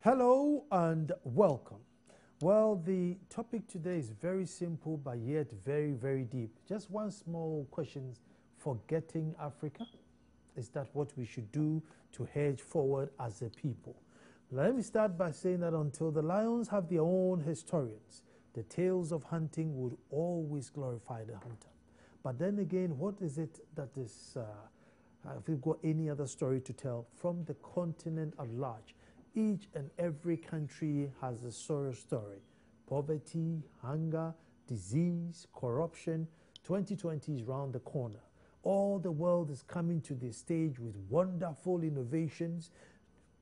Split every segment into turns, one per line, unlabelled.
Hello and welcome. Well, the topic today is very simple but yet very, very deep. Just one small question: forgetting Africa? Is that what we should do to hedge forward as a people? Let me start by saying that until the lions have their own historians, the tales of hunting would always glorify the hunter. But then again, what is it that is, if we've got any other story to tell from the continent at large? Each and every country has a sorrow story. Poverty, hunger, disease, corruption. 2020 is round the corner. All the world is coming to this stage with wonderful innovations,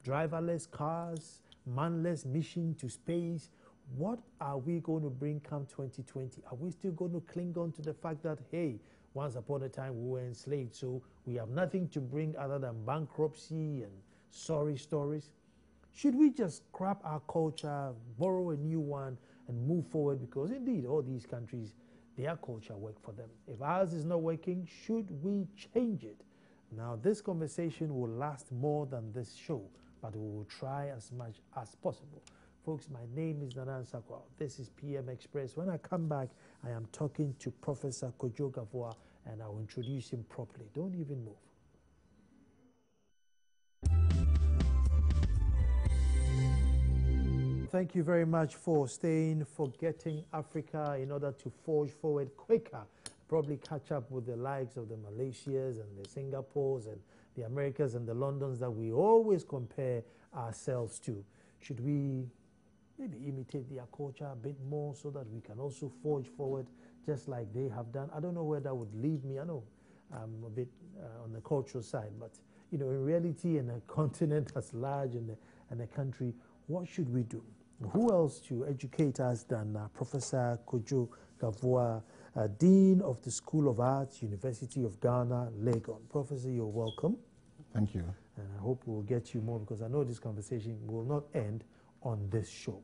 driverless cars, manless mission to space. What are we going to bring come 2020? Are we still going to cling on to the fact that, hey, once upon a time we were enslaved, so we have nothing to bring other than bankruptcy and sorry stories? Should we just scrap our culture, borrow a new one, and move forward? Because indeed, all these countries, their culture works for them. If ours is not working, should we change it? Now, this conversation will last more than this show, but we will try as much as possible. Folks, my name is Nana Sakwa. This is PM Express. When I come back, I am talking to Professor Kojo Gavoa, and I will introduce him properly. Don't even move. Thank you very much for staying, forgetting Africa in order to forge forward quicker, probably catch up with the likes of the Malaysias and the Singapores and the Americas and the Londons that we always compare ourselves to. Should we maybe imitate their culture a bit more so that we can also forge forward just like they have done? I don't know where that would lead me. I know I'm a bit on the cultural side, but you know, in reality, in a continent as large and a country, what should we do? Who else to educate us than Professor Kojo Gavoa, Dean of the School of Arts, University of Ghana, Legon. Professor, you're welcome.
Thank you.
And I hope we'll get you more because I know this conversation will not end on this show.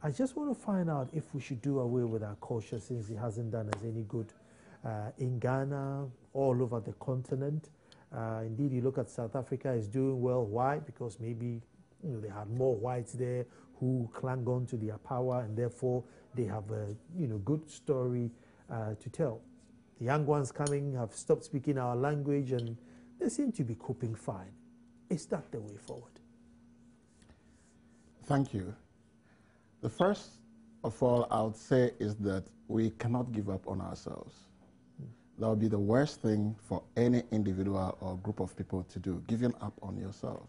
I just want to find out if we should do away with our culture since it hasn't done us any good in Ghana, all over the continent. Indeed, you look at South Africa is doing well. Why? Because maybe they had more whites there who clung on to their power, and therefore they have a good story to tell. The young ones coming have stopped speaking our language, and they seem to be coping fine. Is that the way forward?
Thank you. The first of all I would say is that we cannot give up on ourselves. That would be the worst thing for any individual or group of people to do, giving up on yourself.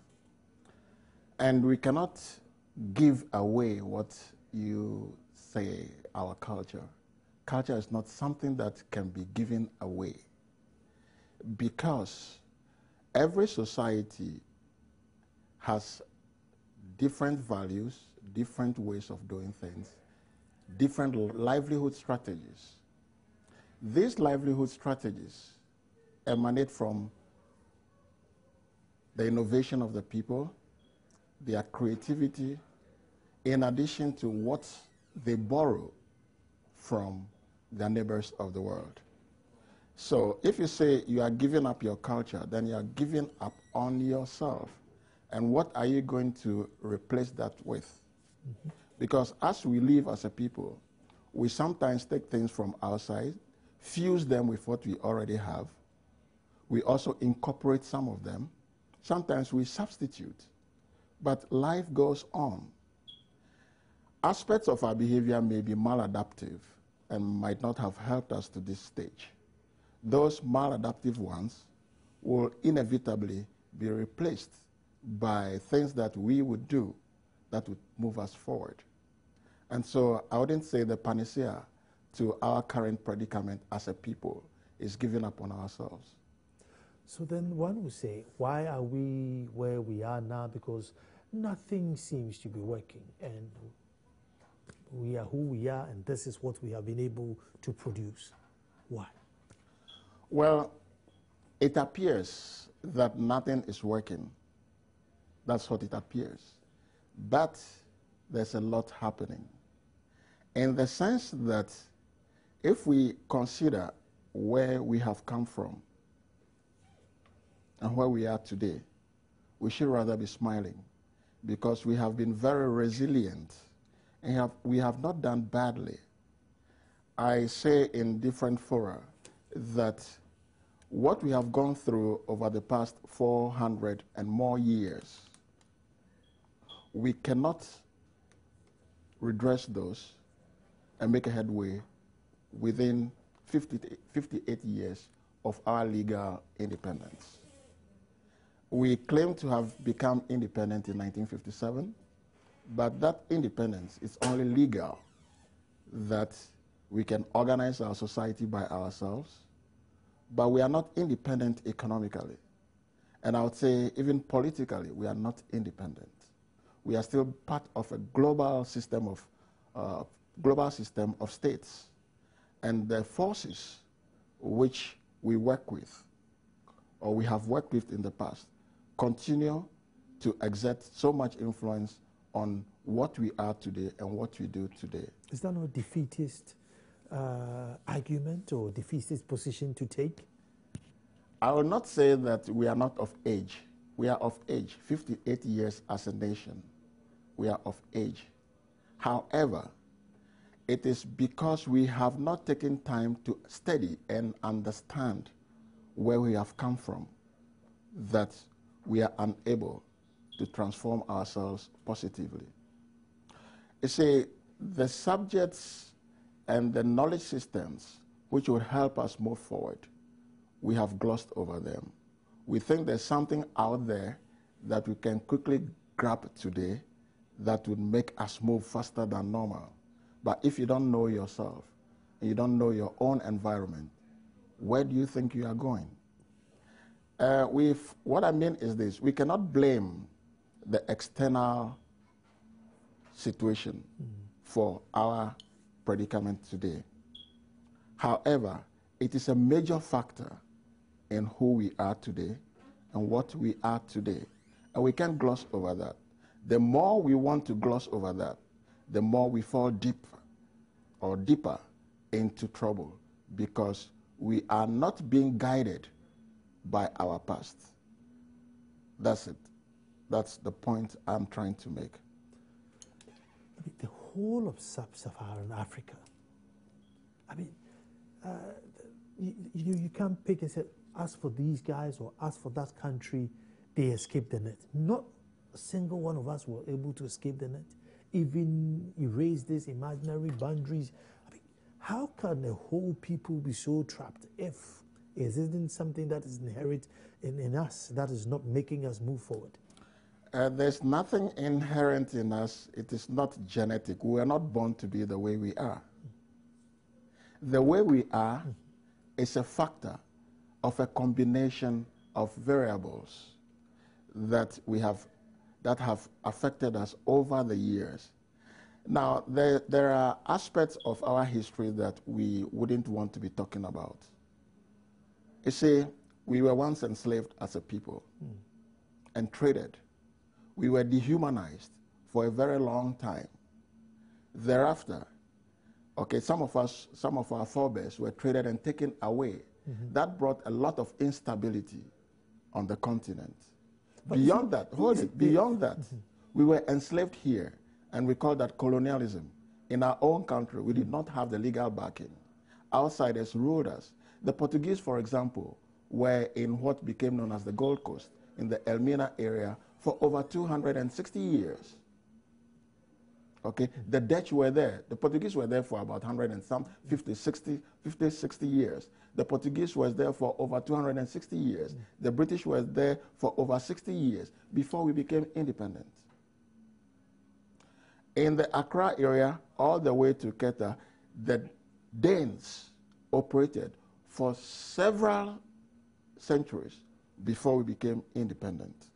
And we cannot give away what you say, our culture. Culture is not something that can be given away because every society has different values, different ways of doing things, different livelihood strategies. These livelihood strategies emanate from the innovation of the people, their creativity, in addition to what they borrow from their neighbors of the world. So if you say you are giving up your culture, then you are giving up on yourself. And what are you going to replace that with? Mm-hmm. Because as we live as a people, we sometimes take things from outside, fuse them with what we already have. We also incorporate some of them. Sometimes we substitute. But life goes on. Aspects of our behavior may be maladaptive and might not have helped us to this stage. Those maladaptive ones will inevitably be replaced by things that we would do that would move us forward. And so I wouldn't say the panacea to our current predicament as a people is giving up on ourselves.
So then one would say, why are we where we are now? Because nothing seems to be working, and we are who we are, and this is what we have been able to produce. Why?
Well, it appears that nothing is working. That's what it appears. But there's a lot happening. In the sense that if we consider where we have come from and where we are today, we should rather be smiling because we have been very resilient and we have not done badly. I say in different fora that what we have gone through over the past 400 and more years, we cannot redress those and make a headway within 58 years of our legal independence. We claim to have become independent in 1957, but that independence is only legal that we can organize our society by ourselves, but we are not independent economically. And I would say even politically, we are not independent. We are still part of a global system of states. And the forces which we work with, or we have worked with in the past, continue to exert so much influence on what we are today and what we do today.
Is that not a defeatist argument or defeatist position to take?
I will not say that we are not of age. We are of age, 58 years as a nation. We are of age. However, it is because we have not taken time to study and understand where we have come from that we are unable to transform ourselves positively. You see, the subjects and the knowledge systems which would help us move forward, we have glossed over them. We think there's something out there that we can quickly grab today that would make us move faster than normal. But if you don't know yourself, and you don't know your own environment, where do you think you are going? What I mean is this: we cannot blame the external situation for our predicament today. However, it is a major factor in who we are today and what we are today. And we can't gloss over that. The more we want to gloss over that, the more we fall deeper into trouble, because we are not being guided by our past. That's it. That's the point I'm trying to make.
I mean, the whole of sub-Saharan Africa, I mean, you can't pick and say, as for these guys or as for that country, they escaped the net. Not a single one of us were able to escape the net, even erase these imaginary boundaries. I mean, how can a whole people be so trapped if it isn't something that is inherent in us, that is not making us move forward?
There's nothing inherent in us. It is not genetic. We are not born to be the way we are. The way we are is a factor of a combination of variables that have affected us over the years. Now, there are aspects of our history that we wouldn't want to be talking about. You see, we were once enslaved as a people and traded. We were dehumanized for a very long time. Thereafter, okay, some of our forebears were traded and taken away. That brought a lot of instability on the continent. But beyond that, we were enslaved here, and we call that colonialism. In our own country, we did not have the legal backing. Outsiders ruled us. The Portuguese, for example, were in what became known as the Gold Coast, in the Elmina area, for over 260 years. Okay, the Dutch were there. The Portuguese were there for about 60 years. The Portuguese was there for over 260 years. The British was there for over 60 years before we became independent. In the Accra area, all the way to Keta, the Danes operated for several centuries before we became independent.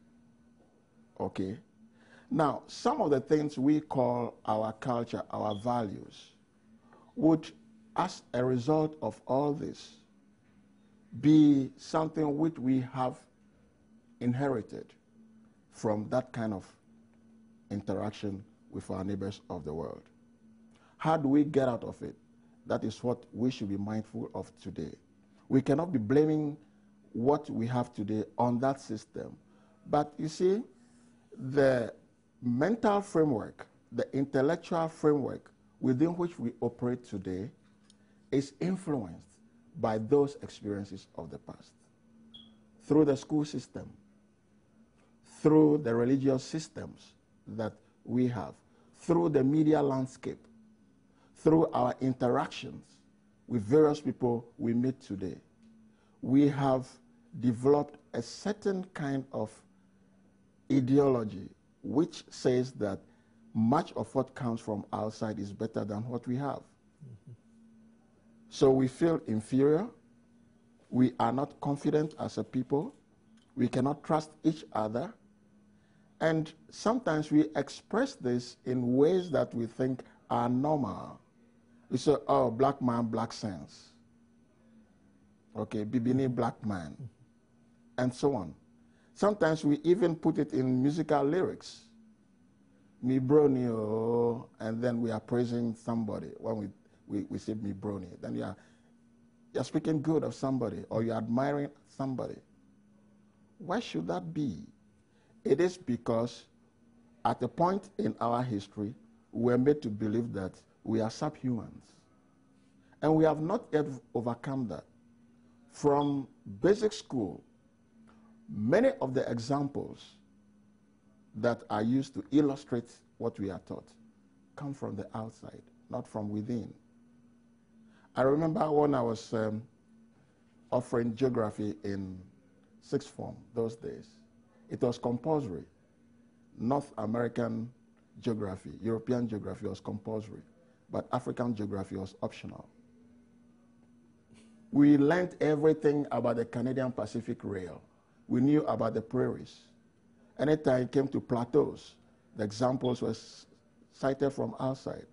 Okay? Now, some of the things we call our culture, our values, would, as a result of all this, be something which we have inherited from that kind of interaction with our neighbors of the world. How do we get out of it? That is what we should be mindful of today. We cannot be blaming what we have today on that system. But you see, the mental framework, the intellectual framework within which we operate today is influenced by those experiences of the past. Through the school system, through the religious systems that we have, through the media landscape, through our interactions with various people we meet today, we have developed a certain kind of ideology which says that much of what comes from outside is better than what we have. Mm-hmm. So we feel inferior. We are not confident as a people. We cannot trust each other. And sometimes we express this in ways that we think are normal. We say, oh, black man, black sense. Okay, Bibini, black man, and so on. Sometimes we even put it in musical lyrics. Mi brony, oh, and then we are praising somebody. When we say mi brony, then you're speaking good of somebody, or you're admiring somebody. Why should that be? It is because at a point in our history, we're made to believe that we are subhumans. And we have not yet overcome that. From basic school, many of the examples that are used to illustrate what we are taught come from the outside, not from within. I remember when I was offering geography in sixth form those days, it was compulsory. North American geography, European geography was compulsory, but African geography was optional. We learned everything about the Canadian Pacific Rail. We knew about the prairies. Anytime it came to plateaus, the examples were cited from outside.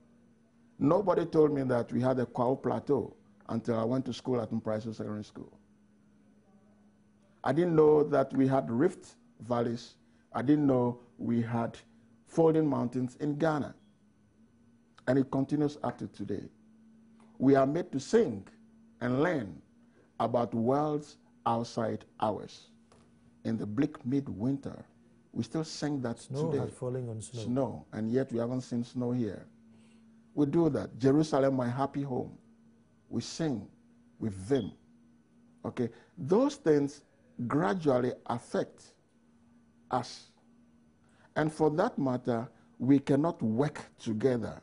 Nobody told me that we had a Kwao Plateau until I went to school at Mpraiso Secondary School. I didn't know that we had rift valleys. I didn't know we had folding mountains in Ghana. And it continues up to today. We are made to sing and learn about worlds outside ours. In the bleak midwinter, we still sing that
snow
today.
Snow had fallen on snow.
Snow, and yet we haven't seen snow here. We do that. Jerusalem, my happy home. We sing with vim. Okay? Those things gradually affect us. And for that matter, we cannot work together.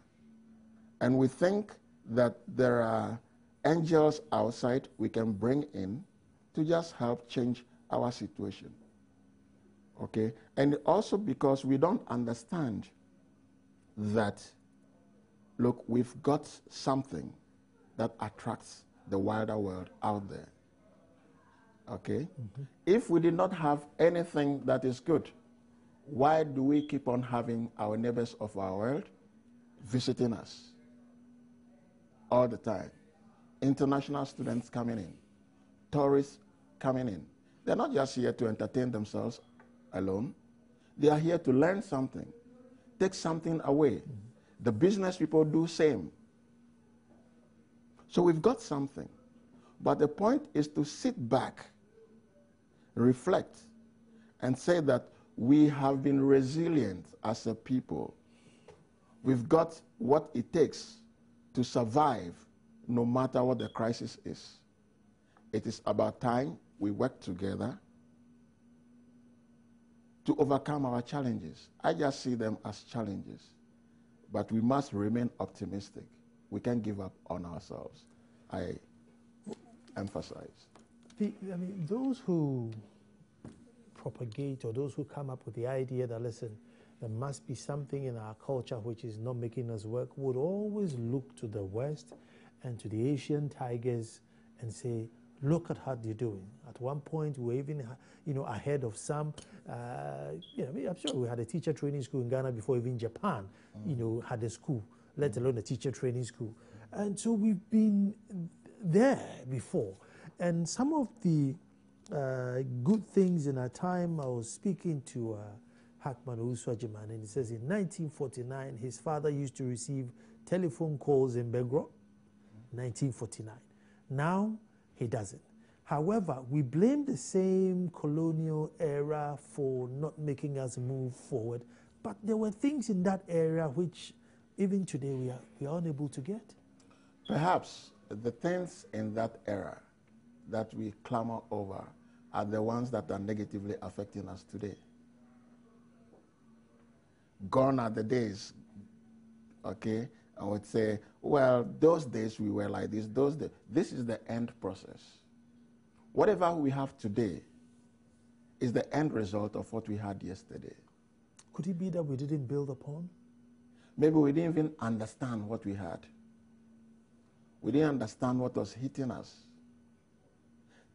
And we think that there are angels outside we can bring in to just help change our situation. Okay? And also because we don't understand that, look, we've got something that attracts the wider world out there. Okay? Mm-hmm. If we did not have anything that is good, why do we keep on having our neighbors of our world visiting us all the time? International students coming in, tourists coming in. They're not just here to entertain themselves alone. They are here to learn something, take something away. Mm-hmm. The business people do same. So we've got something. But the point is to sit back, reflect, and say that we have been resilient as a people. We've got what it takes to survive no matter what the crisis is. It is about time we work together to overcome our challenges. I just see them as challenges. But we must remain optimistic. We can't give up on ourselves. I emphasize.
Those who propagate or those who come up with the idea that, listen, there must be something in our culture which is not making us work, would always look to the West and to the Asian tigers and say, look at how they're doing. At one point, we were even, ahead of some. I'm sure we had a teacher training school in Ghana before even Japan, had a school, let alone a teacher training school. And so we've been there before. And some of the good things in our time, I was speaking to Hackman Owusu-Agyeman, and he says in 1949, his father used to receive telephone calls in Begro, 1949. Now, he doesn't. However, we blame the same colonial era for not making us move forward, But there were things in that area which even today we are unable to get.
Perhaps the things in that era that we clamor over are the ones that are negatively affecting us today. Gone are the days, okay? I would say, well, those days we were like this, those days. This is the end process. Whatever we have today is the end result of what we had yesterday.
Could it be that we didn't build upon?
Maybe we didn't even understand what we had. We didn't understand what was hitting us.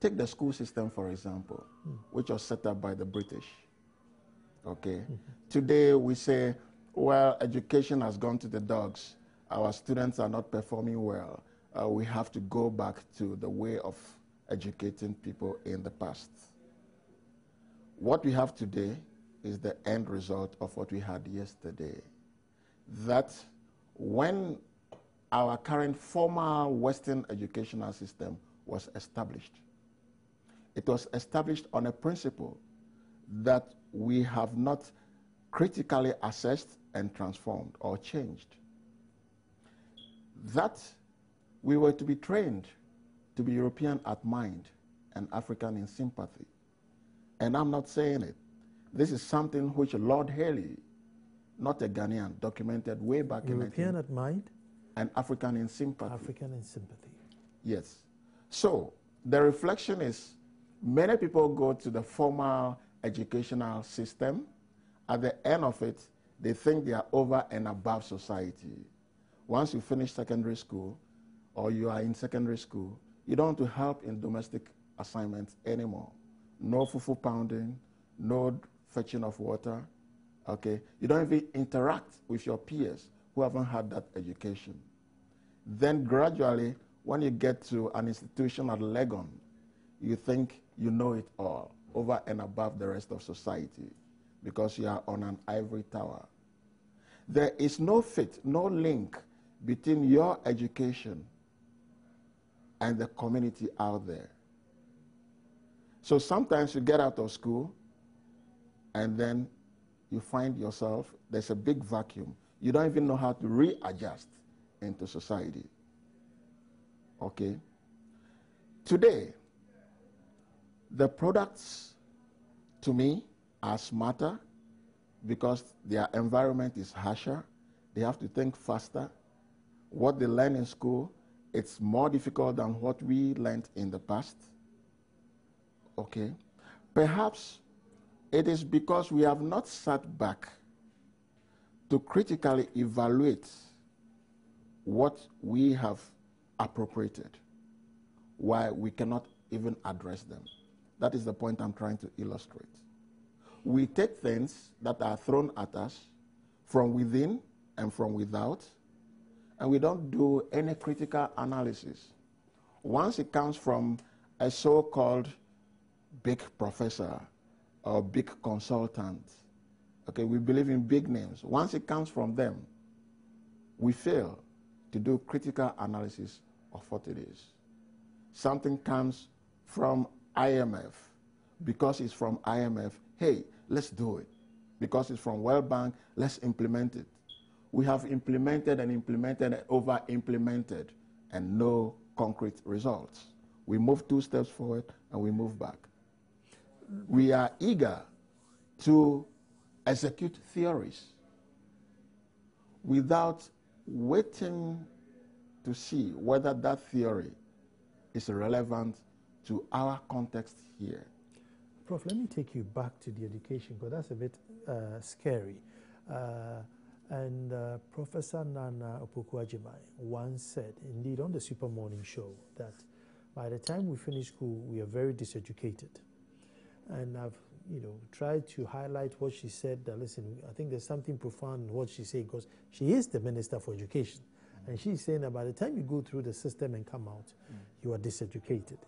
Take the school system, for example, which was set up by the British. Okay? Today we say, well, education has gone to the dogs. Our students are not performing well. We have to go back to the way of educating people in the past. What we have today is the end result of what we had yesterday. That when our current formal Western educational system was established, it was established on a principle that we have not critically assessed and transformed or changed. That we were to be trained to be European at mind and African in sympathy. And I'm not saying it. This is something which Lord Haley, not a Ghanaian, documented way back in
European at mind
and African in sympathy.
African in sympathy.
Yes. So the reflection is many people go to the formal educational system. At the end of it, they think they are over and above society. Once you finish secondary school or you are in secondary school, you don't want to help in domestic assignments anymore. No fufu pounding, no fetching of water, okay? You don't even interact with your peers who haven't had that education. Then gradually, when you get to an institution at Legon, you think you know it all, over and above the rest of society, because you are on an ivory tower. There is no fit, no link between your education and the community out there. So sometimes you get out of school and then you find yourself, there's a big vacuum. You don't even know how to readjust into society. Okay? Today, the products, to me, are smarter because their environment is harsher. They have to think faster. What they learn in school, it's more difficult than what we learned in the past. Okay? Perhaps it is because we have not sat back to critically evaluate what we have appropriated, why we cannot even address them. That is the point I'm trying to illustrate. We take things that are thrown at us from within and from without, and we don't do any critical analysis. Once it comes from a so-called big professor or big consultant, okay, we believe in big names. Once it comes from them, we fail to do critical analysis of what it is. Something comes from IMF. Because it's from IMF, hey, let's do it. Because it's from World Bank, let's implement it. We have implemented and implemented and over-implemented and no concrete results. We move 2 steps forward and we move back. We are eager to execute theories without waiting to see whether that theory is relevant to our context here.
Prof, let me take you back to the education, because that's a bit scary. Professor Nana Opoku-Agyeman once said, indeed on the Super Morning Show, that by the time we finish school, we are very diseducated. And I've tried to highlight what she said, that listen, I think there's something profound in what she said, because she is the Minister for Education. And she's saying that by the time you go through the system and come out, you are diseducated.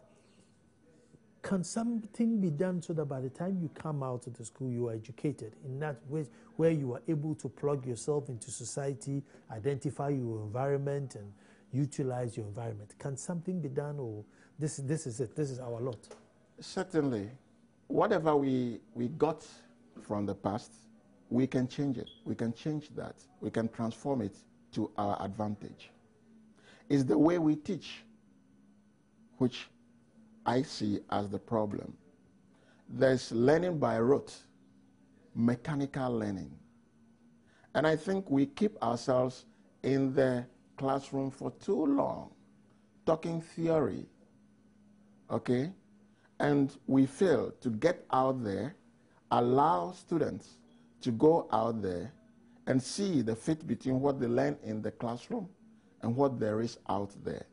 Can something be done so that by the time you come out of the school, you are educated in that way, where you are able to plug yourself into society, identify your environment, and utilize your environment? Can something be done, or this is it, this is our lot?
Certainly. Whatever we got from the past, we can change it. We can change that. We can transform it to our advantage. It's the way we teach which I see as the problem. There's learning by rote, mechanical learning. And I think we keep ourselves in the classroom for too long, talking theory, okay? And we fail to get out there, allow students to go out there and see the fit between what they learn in the classroom and what there is out there.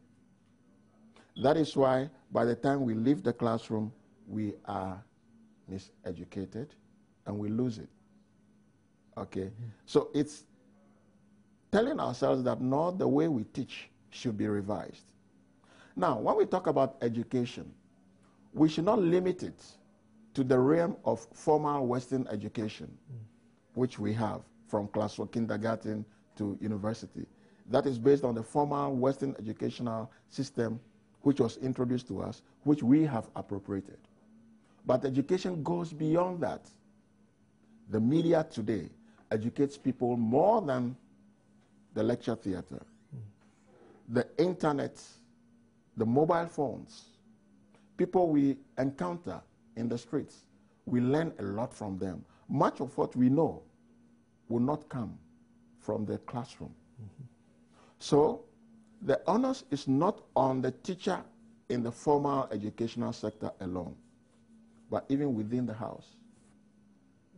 That is why by the time we leave the classroom, we are miseducated and we lose it. Okay? So it's telling ourselves that no, the way we teach should be revised. Now, when we talk about education, we should not limit it to the realm of formal Western education, which we have from class or kindergarten to university. That is based on the formal Western educational system which was introduced to us, which we have appropriated. But education goes beyond that. The media today educates people more than the lecture theater. The internet, the mobile phones, people we encounter in the streets, we learn a lot from them. Much of what we know will not come from the classroom. So the onus is not on the teacher in the formal educational sector alone, but even within the house.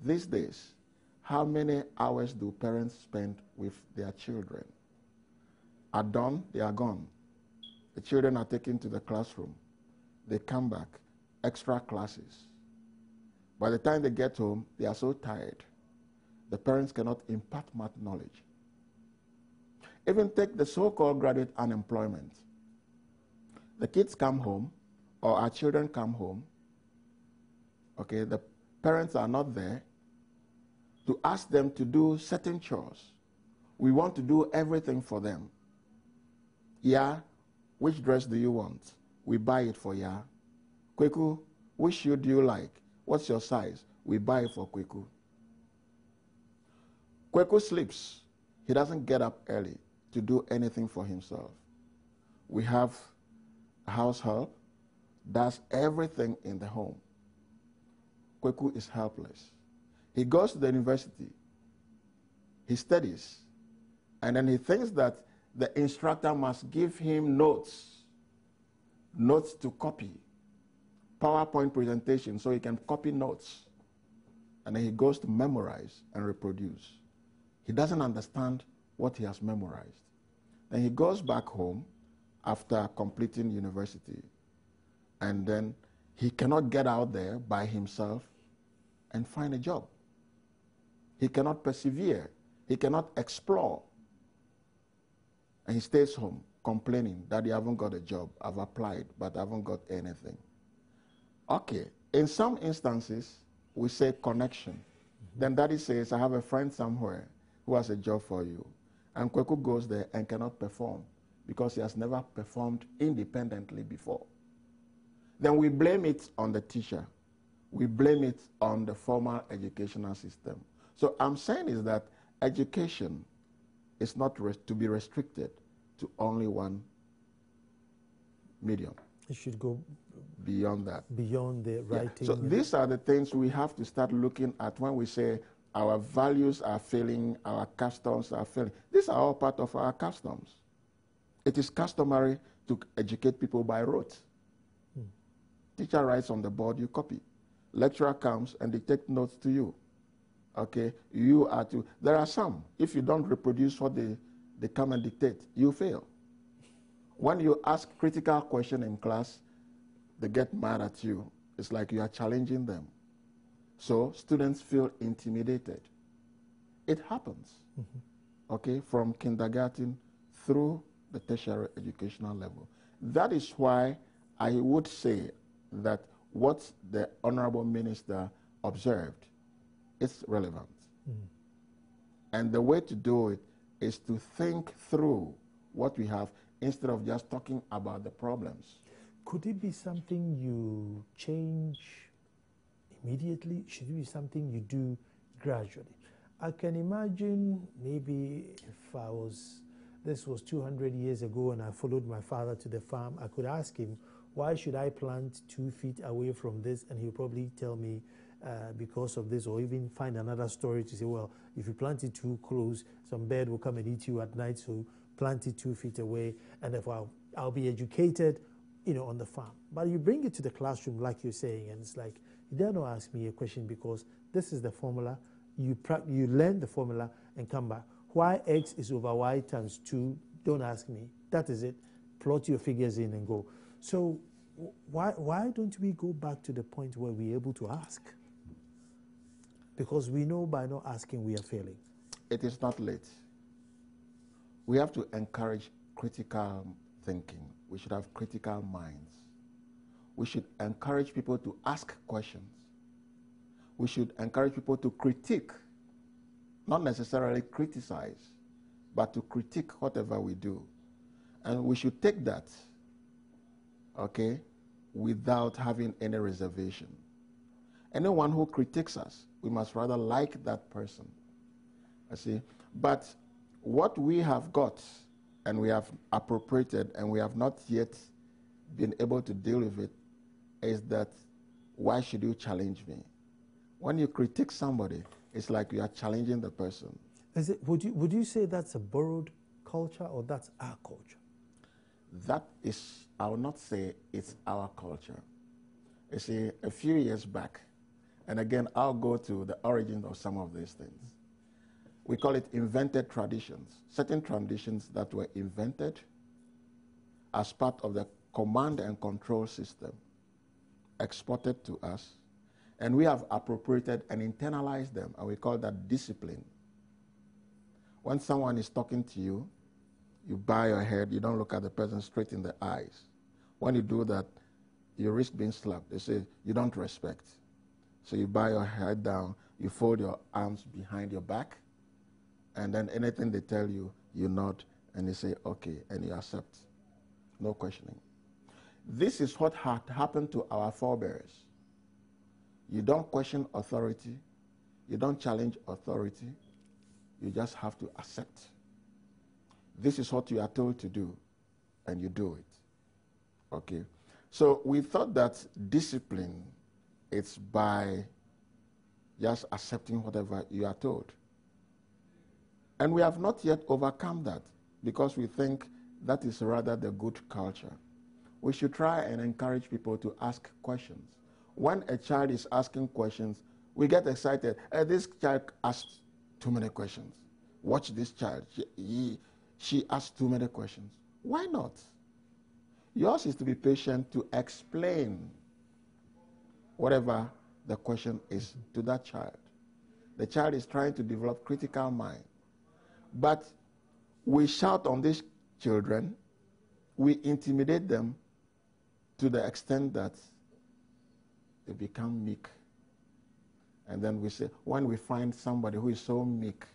These days, how many hours do parents spend with their children? At dawn, they are gone. The children are taken to the classroom. They come back, extra classes. By the time they get home, they are so tired. The parents cannot impart much knowledge. Even take the so-called graduate unemployment. The kids come home, or our children come home, okay, the parents are not there to ask them to do certain chores. We want to do everything for them. Yeah, which dress do you want? We buy it for Ya. Kweku, which shoe do you like? What's your size? We buy it for Kweku. Kweku sleeps. He doesn't get up early to do anything for himself. We have a house help, does everything in the home. Kweku is helpless. He goes to the university, he studies, and then he thinks that the instructor must give him notes to copy, PowerPoint presentation, so he can copy notes. And then he goes to memorize and reproduce. He doesn't understand what he has memorized. Then he goes back home after completing university, and then he cannot get out there by himself and find a job. He cannot persevere. He cannot explore. And he stays home complaining that he haven't got a job. I've applied, but I haven't got anything. Okay, in some instances, we say connection. Then daddy says, I have a friend somewhere who has a job for you. And Kweku goes there and cannot perform because he has never performed independently before. Then we blame it on the teacher. We blame it on the formal educational system. So I'm saying is that education is not to be restricted to only one medium.
It should go
beyond that.
Beyond the writing.
Yeah. So these are the things we have to start looking at when we say our values are failing, our customs are failing. These are all part of our customs. It is customary to educate people by rote. Teacher writes on the board, you copy. Lecturer comes and they take notes to you. Okay, you are to, there are some, if you don't reproduce what they come and dictate, you fail. When you ask critical question in class, they get mad at you. It's like you are challenging them. So students feel intimidated. It happens, okay, from kindergarten through the tertiary educational level. That is why I would say that what the Honorable Minister observed is relevant. And the way to do it is to think through what we have instead of just talking about the problems.
Could it be something you change immediately? Should it be something you do gradually? I can imagine maybe if this was 200 years ago and I followed my father to the farm, I could ask him, why should I plant 2 feet away from this? And he'll probably tell me because of this, or even find another story to say, well, if you plant it too close, some bird will come and eat you at night, so plant it 2 feet away, and therefore I'll be educated, on the farm. But you bring it to the classroom, like you're saying, and it's like, you dare not ask me a question because this is the formula. You learn the formula and come back. Why x is over y times 2, don't ask me. That is it. Plot your figures in and go. So why don't we go back to the point where we're able to ask? Because we know by not asking we are failing.
It is not late. We have to encourage critical thinking. We should have critical minds. We should encourage people to ask questions. We should encourage people to critique, not necessarily criticize, but to critique whatever we do. And we should take that, okay, without having any reservation. Anyone who critiques us, we must rather like that person. I see. But what we have got and we have appropriated and we have not yet been able to deal with it is that, why should you challenge me? When you critique somebody, it's like you are challenging the person.
Would you say that's a borrowed culture or that's our culture?
That is, I will not say it's our culture. You see, a few years back, and again, I'll go to the origin of some of these things. We call it invented traditions. Certain traditions that were invented as part of the command and control system, exported to us, and we have appropriated and internalized them, and we call that discipline. When someone is talking to you, you bow your head, you don't look at the person straight in the eyes. When you do that, you risk being slapped. They say, you don't respect. So you bow your head down, you fold your arms behind your back, and then anything they tell you, you nod, and you say, okay, and you accept. No questioning. This is what had happened to our forebears. You don't question authority. You don't challenge authority. You just have to accept. This is what you are told to do, and you do it. Okay? So we thought that discipline, it's by just accepting whatever you are told. And we have not yet overcome that because we think that is rather the good culture. We should try and encourage people to ask questions. When a child is asking questions, we get excited. This child asked too many questions. Watch this child. She asked too many questions. Why not? Yours is to be patient to explain whatever the question is to that child. The child is trying to develop critical mind. But we shout on these children, we intimidate them to the extent that they become meek. And then we say, when we find somebody who is so meek,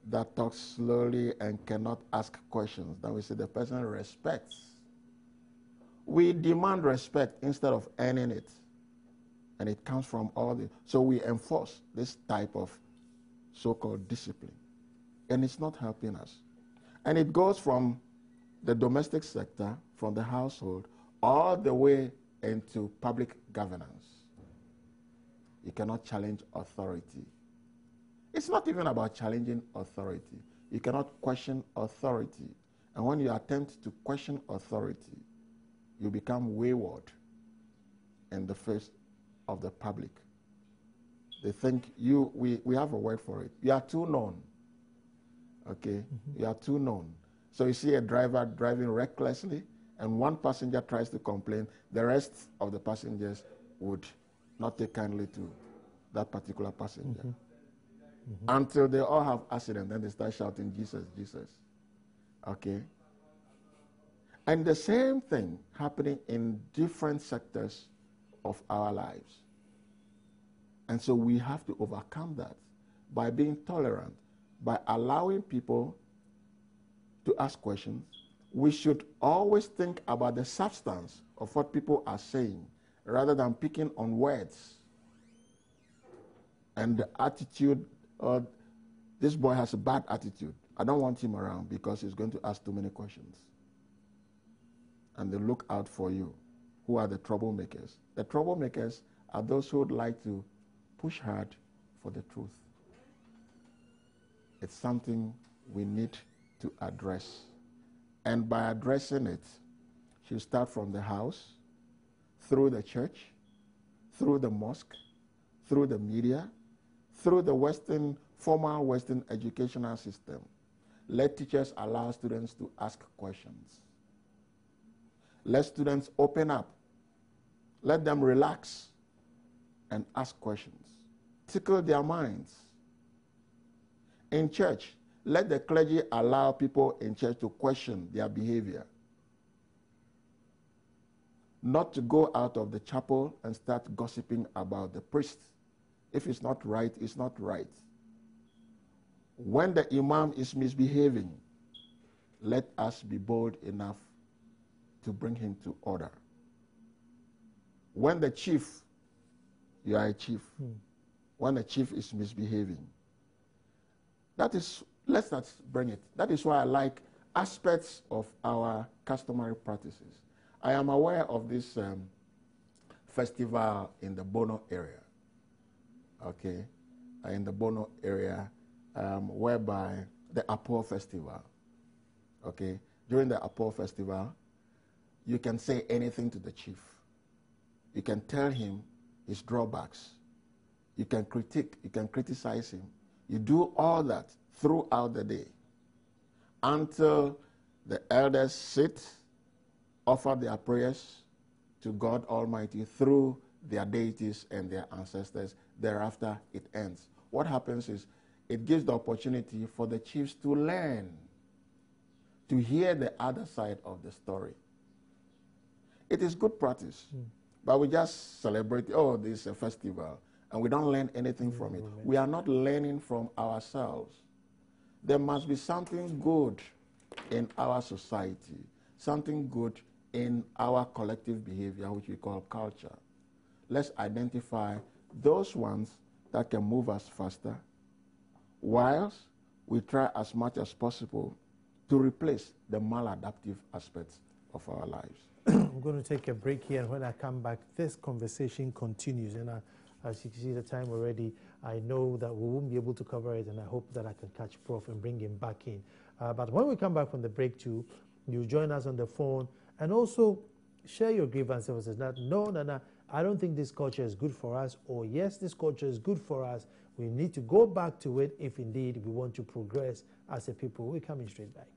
that talks slowly and cannot ask questions, then we say the person respects. We demand respect instead of earning it. And it comes from all the... So we enforce this type of so-called discipline. And it's not helping us. And it goes from the domestic sector, from the household, all the way into public governance. You cannot challenge authority. It's not even about challenging authority. You cannot question authority. And when you attempt to question authority, you become wayward in the face of the public. They think we have a word for it. You are too known. Okay? Mm-hmm. You are too known. So you see a driver driving recklessly, and one passenger tries to complain, the rest of the passengers would not take kindly to that particular passenger. Mm-hmm. Mm-hmm. Until they all have accident, then they start shouting, Jesus, Jesus. Okay? And the same thing happening in different sectors of our lives. And so we have to overcome that by being tolerant, by allowing people to ask questions. We should always think about the substance of what people are saying rather than picking on words and the attitude or this boy has a bad attitude. I don't want him around because he's going to ask too many questions. And they look out for you. Who are the troublemakers? The troublemakers are those who would like to push hard for the truth. It's something we need to address. And by addressing it, you start from the house, through the church, through the mosque, through the media, through the formal Western educational system. Let teachers allow students to ask questions. Let students open up. Let them relax and ask questions. Tickle their minds. In church, let the clergy allow people in church to question their behavior. Not to go out of the chapel and start gossiping about the priest. If it's not right, it's not right. When the imam is misbehaving, let us be bold enough to bring him to order. When the chief, you are a chief, when the chief is misbehaving, let's not bring it. That is why I like aspects of our customary practices. I am aware of this festival in the Bono area, okay, in the Bono area, whereby the Apo Festival, okay, during the Apo Festival, you can say anything to the chief. You can tell him his drawbacks. You can criticize him. You do all that throughout the day until the elders sit, offer their prayers to God Almighty through their deities and their ancestors. Thereafter, it ends. What happens is it gives the opportunity for the chiefs to learn, to hear the other side of the story. It is good practice, but we just celebrate, oh, this is a festival, and we don't learn anything from it. We are not learning from ourselves. There must be something good in our society, something good in our collective behavior, which we call culture. Let's identify those ones that can move us faster, whilst we try as much as possible to replace the maladaptive aspects of our lives.
I'm going to take a break here, and when I come back, this conversation continues. And as you can see the time already, I know that we won't be able to cover it, and I hope that I can catch Prof and bring him back in. But when we come back from the break too, you join us on the phone and also share your grievances. That no, I don't think this culture is good for us, or yes, this culture is good for us. We need to go back to it if indeed we want to progress as a people. We're coming straight back.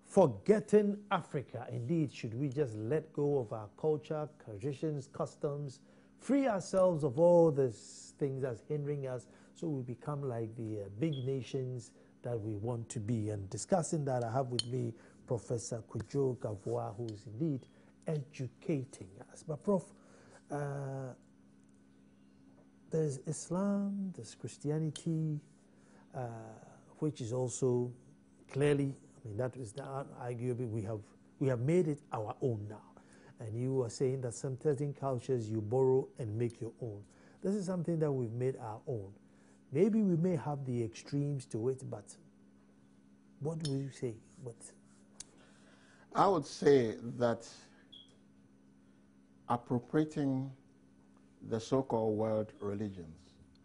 Forgetting Africa. Indeed, should we just let go of our culture, traditions, customs, free ourselves of all these things that's hindering us so we become like the big nations that we want to be? And discussing that, I have with me Professor Kwadwo Gavoa, who is indeed educating us. But Prof, there's Islam, there's Christianity, which is also clearly, I mean, that is not arguably, we have made it our own now. And you are saying that some certain cultures you borrow and make your own. This is something that we've made our own. Maybe we may have the extremes to it, but what do you say?
I would say that appropriating the so-called world religions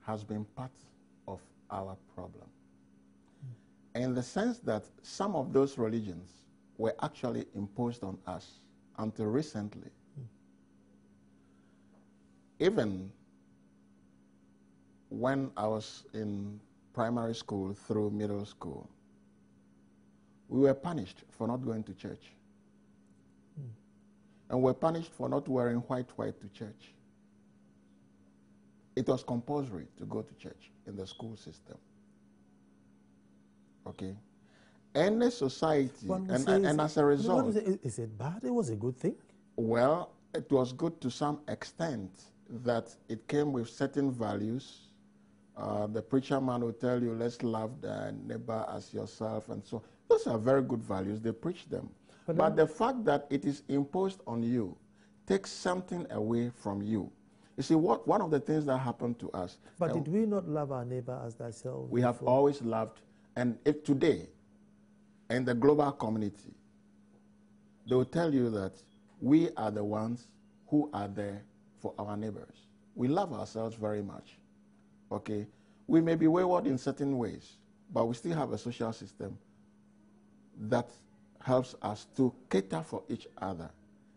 has been part of our problem. In the sense that some of those religions were actually imposed on us until recently. Even when I was in primary school through middle school, we were punished for not going to church. And we were punished for not wearing white to church. It was compulsory to go to church in the school system. Okay? Any society, and as a result...
Is it bad? It was a good thing?
Well, it was good to some extent that it came with certain values. The preacher man will tell you, let's love the neighbor as yourself, and so those are very good values. They preach them. But the fact that it is imposed on you takes something away from you. You see, one of the things that happened to us.
But did we not love our neighbor as thyself?
We have always loved, and if today, in the global community, they will tell you that we are the ones who are there for our neighbors. We love ourselves very much. Okay? We may be wayward in certain ways, but we still have a social system that helps us to cater for each other.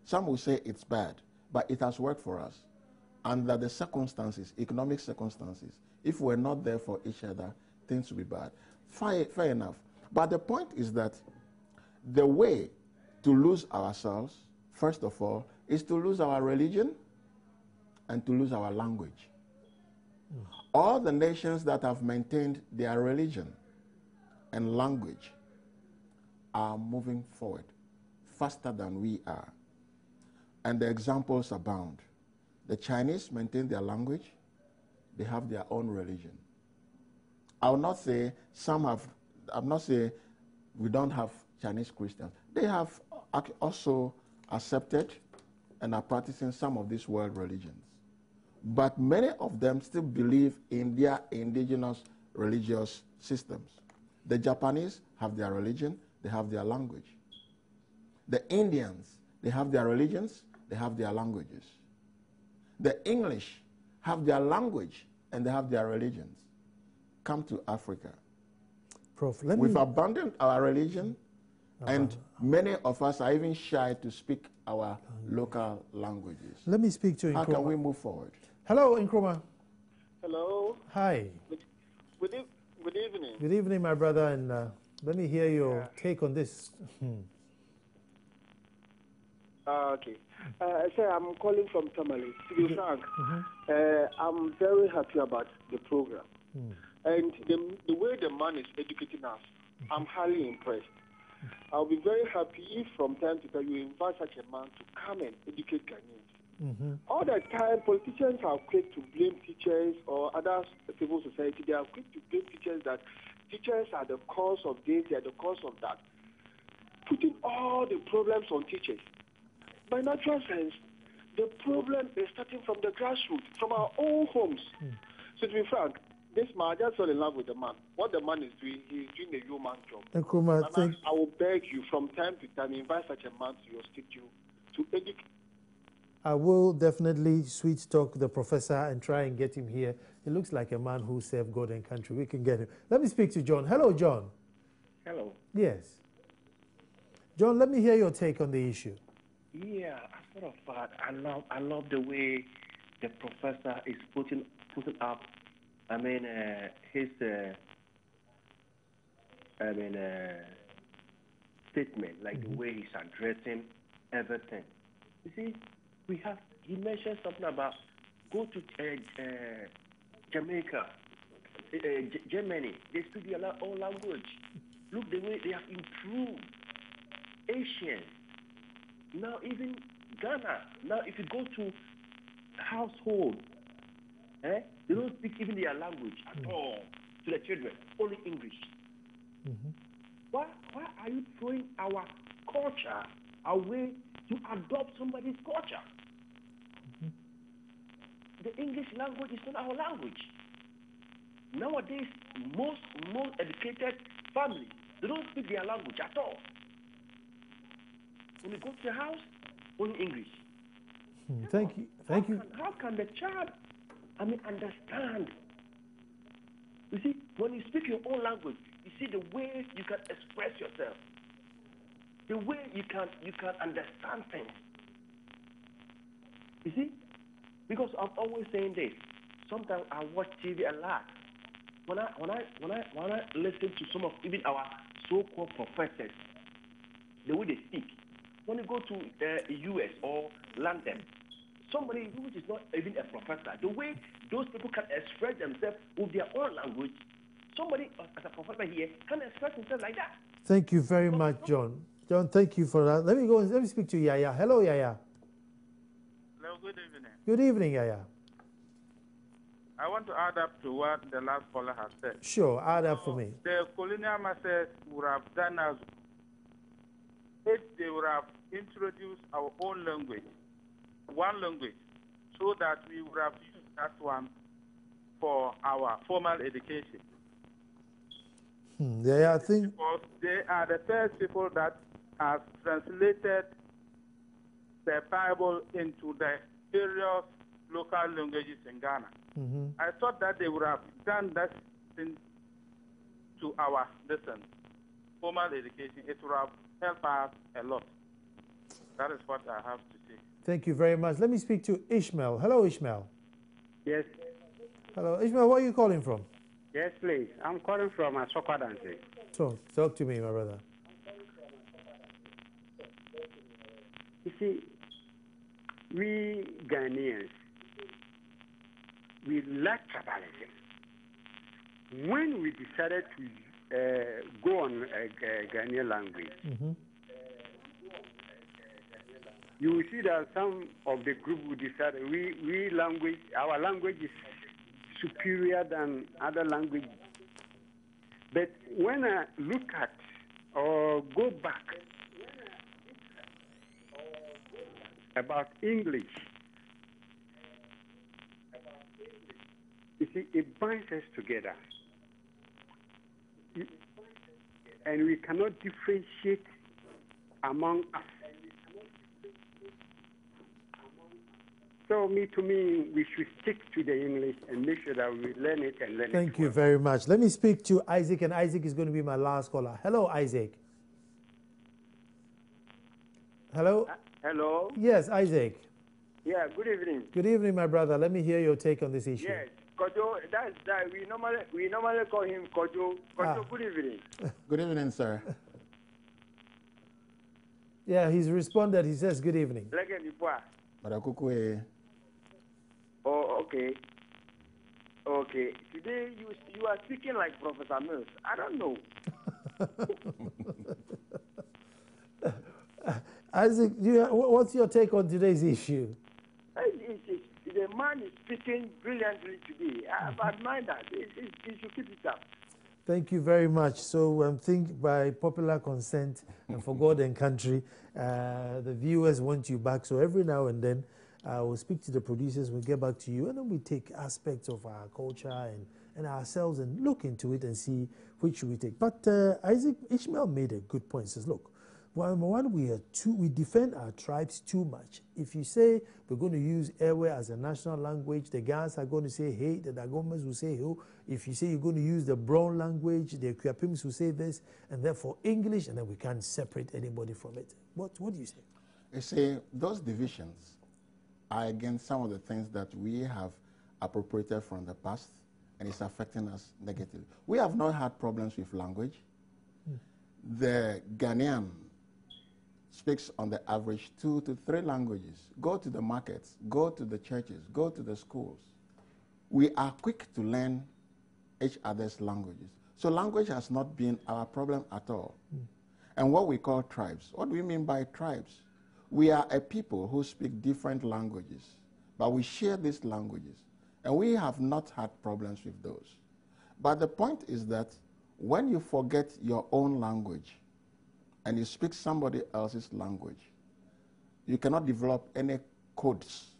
Some will say it's bad, but it has worked for us. Under the circumstances, economic circumstances, if we're not there for each other, things will be bad. Fair enough. But the point is that the way to lose ourselves, first of all, is to lose our religion and to lose our language. All the nations that have maintained their religion and language are moving forward faster than we are. And the examples abound. The Chinese maintain their language. They have their own religion. I will not say I'm not saying we don't have Chinese Christians. They have also accepted and are practicing some of these world religions. But many of them still believe in their indigenous religious systems. The Japanese have their religion, they have their language. The Indians, they have their religions, they have their languages. The English have their language and they have their religions. Come to Africa.
Prof,
we've abandoned our religion, and many of us are even shy to speak our local languages.
Let me speak to Nkrumah.
How can we move forward?
Hello, Nkrumah.
Hello.
Hi.
Good evening.
Good evening, my brother, and let me hear your take on this.
Okay. Sir, I'm calling from Tamale. To be frank, I'm very happy about the program. And the way the man is educating us, I'm highly impressed. I'll be very happy if from time to time you invite such a man to come and educate Ghanaians. All the time, politicians are quick to blame teachers or other civil society. They are quick to blame teachers that teachers are the cause of this, they are the cause of that. Putting all the problems on teachers. By natural sense, the problem is starting from the grassroots, from our own homes. So to be frank, this man, I just fell in love with the man. What the man is doing, he's doing a human job.
Nkrumah,
I will beg you from time to time, invite such a man to your studio to educate.
I will definitely sweet talk the professor and try and get him here. He looks like a man who served God and country. We can get him. Let me speak to John. Hello, John.
Hello.
Yes. John, let me hear your take on the issue.
Yeah, as a matter of fact, I love the way the professor is putting up. His statement, like the way he's addressing everything. You see, he mentioned something about go to Jamaica, Germany. They speak their own language. Look the way they have improved. Asian. Now even Ghana. Now if you go to household, they don't speak even their language at all to the children. Only English. Why are you throwing our culture away to adopt somebody's culture? The English language is not our language. Nowadays, most educated families, they don't speak their language at all. When you go to the house, only English.
Thank you.
How can the child, understand? You see, when you speak your own language, you see the way you can express yourself, the way you can understand things. You see, because I'm always saying this. Sometimes I watch TV a lot. When I listen to some of even our so-called professors, the way they speak. When you go to the U.S. or London, somebody who is not even a professor, the way those people can express themselves with their own language, somebody as a professor here can express himself like that.
Thank you very much, John. John, thank you for that. Let me speak to Yaya. Hello, Yaya.
Hello, good evening.
Good evening, Yaya.
I want to add up to what the last caller has said.
Sure, add up for me.
The colonial masters would have done us if they would have introduced our own language, one language, so that we would have used that one for our formal education.
Yeah, I think
Because they are the first people that have translated the Bible into the various local languages in Ghana. I thought that they would have done that thing to our formal education. It would have helped us a lot. That is what I have to say.
Thank you very much. Let me speak to Ishmael. Hello, Ishmael.
Yes.
Hello, Ishmael. Where are you calling from?
Yes, please. I'm calling from Asokwadansi.
Talk to me, my brother.
You see, we Ghanaians, we lack tribalism. When we decided to go on Ghanaian language, you will see that some of the group will decide our language is superior than other languages. But when I look at or go back about English, you see, it binds us together. And we cannot differentiate among us. So to me, we should stick to the English and make sure that we learn it and learn it.
Thank you very much. Let me speak to Isaac, and Isaac is going to be my last caller. Hello, Isaac. Hello?
Hello?
Yes, Isaac.
Yeah, good evening.
Good evening, my brother. Let me hear your take on this issue.
Yes, Kojo, that's that. We normally call him Kojo. Kojo, good evening.
Good evening, sir.
Yeah, he's responded. He says, good evening.
Oh, okay. Okay. Today you are speaking like Professor Mills. I don't know.
Isaac, what's your take on today's issue?
The man is speaking brilliantly today. I admire that. He should keep it up.
Thank you very much. So I think by popular consent and for God and country, the viewers want you back. So every now and then, we'll speak to the producers, we'll get back to you, and then we take aspects of our culture and ourselves and look into it and see which we take. But Isaac Ishmael made a good point. He says, look, one, we defend our tribes too much. If you say we're going to use Ewe as a national language, the Gans are going to say hey, the Dagomas will say ho. If you say you're going to use the Brown language, the Kuapims will say this, and therefore English, and then we can't separate anybody from it. What do you say?
You see, those divisions are against some of the things that we have appropriated from the past, and it's affecting us negatively. We have not had problems with language. The Ghanaian speaks on the average 2 to 3 languages. Go to the markets, go to the churches, go to the schools. We are quick to learn each other's languages. So language has not been our problem at all. And what we call tribes, what do we mean by tribes? We are a people who speak different languages, but we share these languages, and we have not had problems with those. But the point is that when you forget your own language and you speak somebody else's language, you cannot develop any codes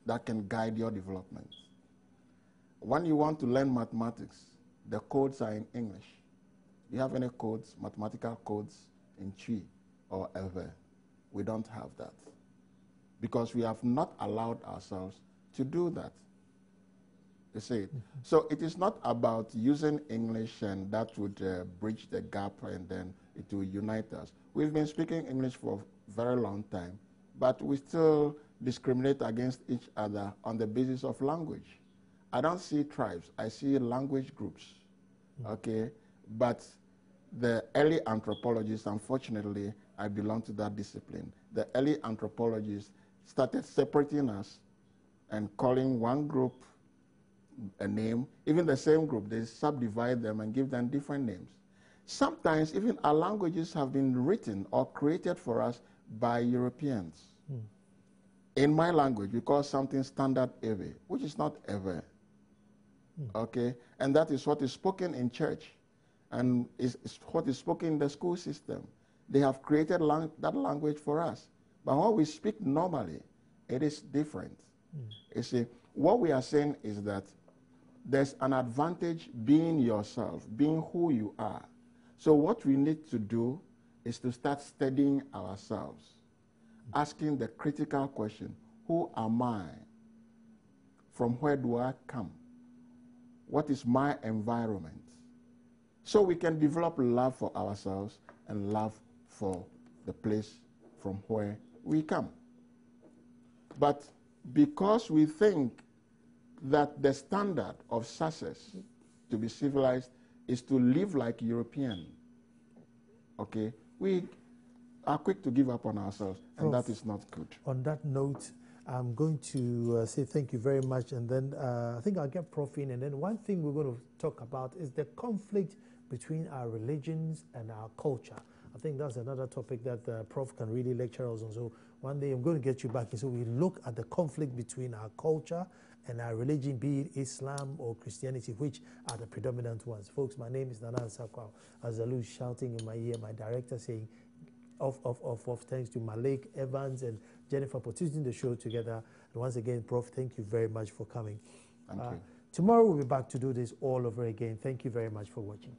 that can guide your development. When you want to learn mathematics, the codes are in English. Do you have any codes, mathematical codes in Twi or Ewe? We don't have that because we have not allowed ourselves to do that. You see it? So it is not about using English and that would bridge the gap and then it will unite us. We've been speaking English for a very long time, but we still discriminate against each other on the basis of language. I don't see tribes, I see language groups, okay? But the early anthropologists, unfortunately, I belong to that discipline. The early anthropologists started separating us and calling one group a name, even the same group, they subdivide them and give them different names. Sometimes even our languages have been written or created for us by Europeans. In my language, we call something standard Ewe, which is not Ewe. Okay? And that is what is spoken in church and is what is spoken in the school system. They have created that language for us. But when we speak normally, it is different. You see, what we are saying is that there's an advantage being yourself, being who you are. So what we need to do is to start studying ourselves, asking the critical question, who am I? From where do I come? What is my environment? So we can develop love for ourselves and love for the place from where we come. But because we think that the standard of success to be civilized is to live like European, okay, we are quick to give up on ourselves, and
Prof,
that is not good.
On that note, I'm going to say thank you very much, and then I think I'll get Prof in, and then one thing we're going to talk about is the conflict between our religions and our culture. I think that's another topic that Prof can really lecture us on. So one day I'm going to get you back, and so we look at the conflict between our culture and our religion, be it Islam or Christianity, which are the predominant ones. Folks, my name is Nana Sakwa. Azalu shouting in my ear, my director saying, off. Thanks to Malik, Evans, and Jennifer for putting the show together. And once again, Prof, thank you very much for coming.
Thank you.
Tomorrow we'll be back to do this all over again. Thank you very much for watching.